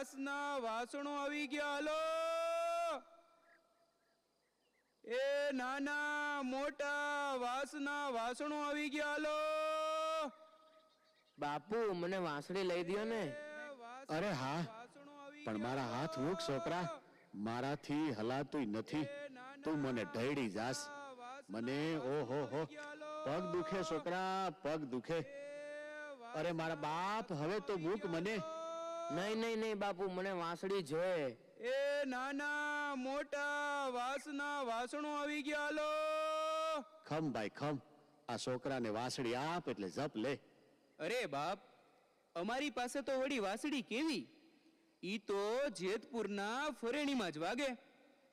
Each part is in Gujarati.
વાસના વાસણો આવી ગયા. હલો એ નાના મોટા વાસના વાસણો આવી ગયા. હલો બાપુ મને વાંસળી લઈ દ્યો ને. અરે હા, પણ મારા હાથ મૂક છોકરા, મારાથી હલાતુંય નથી. તું મને ઢળી જાસ. મને ઓહો હો પગ દુખે છોકરા, પગ દુખે. અરે મારા બાપ, હવે તો મૂક મને. નહીં નહીં નહીં બાપુ, મને વાંસળી જોઈએ. એ નાના મોટા વાસના વાસણો આવી ગયા. હલો ખમ ભાઈ ખમ, આ છોકરાને વાસળી આપ એટલે જપ લે. અરે બાપ, અમારી પાસે તો વળી વાસળી કેવી? ઈ તો જેતપુરના ફરેણીમાં જ વાગે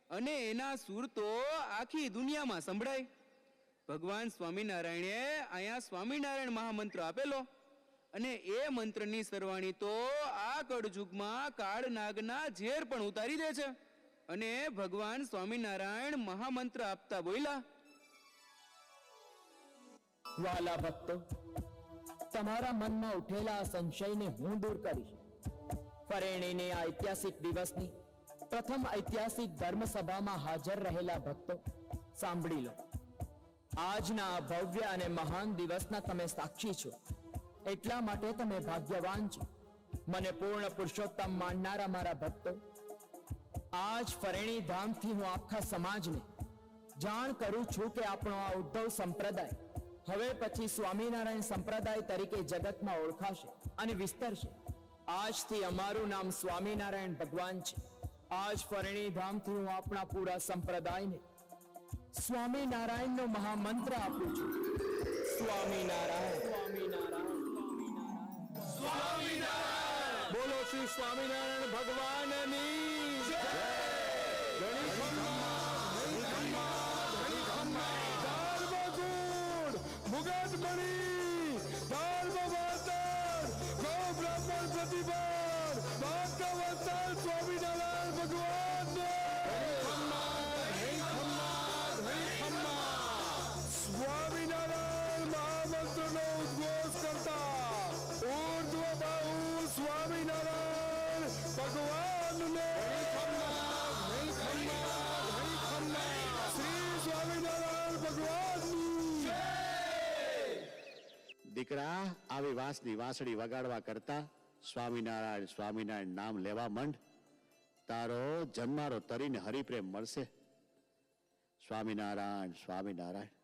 અને એના સૂર તો આખી દુનિયામાં સંભળાય. ભગવાન સ્વામિનારાયણે અહીંયા સ્વામિનારાયણ મહામંત્ર આપેલો અને એ મંત્રની સરવાણી તો આ કળયુગમાં કાળ નાગના ઝેર પણ ઉતારી દે છે. અને ભગવાન સ્વામિનારાયણ મહામંત્ર આપતા બોલ્યા, વાલા ભક્તો, તમારા મનમાં ઉઠેલા સંશયને હું દૂર કરીશ. ફરેણીની આ ઐતિહાસિક દિવસની પ્રથમ ઐતિહાસિક ધર્મસભામાં હાજર રહેલા ભક્તો, સાંભળી લો. આજના આ ભવ્ય અને મહાન દિવસના તમે સાક્ષી છો, એટલા માટે તમે ભાગ્યવાન છો. મને પૂર્ણ પુરુષોત્તમ માનનારા મારા ભક્તો, આજ ફરેણી ધામથી હું આખા સમાજને જાણ કરું છું કે આપણો આ ઉદ્ધવ સંપ્રદાય હવે પછી સ્વામિનારાયણ સંપ્રદાય તરીકે જગતમાં ઓળખાશે અને વિસ્તરશે. આજથી અમારું નામ સ્વામિનારાયણ ભગવાન છે. આજ ફરેણી ધામથી હું આપણા પૂરા સંપ્રદાયને સ્વામિનારાયણનો મહામંત્ર આપું છું. સ્વામિનારાયણ સ્વામિનારાયણ સ્વામિનારાયણ. બોલો શ્રી સ્વામિનારાયણ ભગવાનની જય. ઘણી ખમ્મા, ઘણી ખમ્મા, ઘણી ખમ્મા. મુગટમણી ધર્મ વાતર ગૌ બ્રાહ્મણ પ્રતિભાર ભાગતા વસ્તાર સ્વામિનારાયણ ભગવાન સ્વામિનારાયણ મહામંત્રનો ઉદ્ઘોષ કરતા ઉર્ધ્વ બાહુ સ્વામિનારાયણ ભગવાનને શ્રી સ્વામિનારાયણ ભગવાનની. દીકરા, આવી વાંસની વાંસળી વગાડવા કરતા સ્વામિનારાયણ સ્વામિનારાયણ નામ લેવા માંડ. તારો જન્મારો તરીને હરિપ્રેમ મળશે. સ્વામિનારાયણ સ્વામિનારાયણ.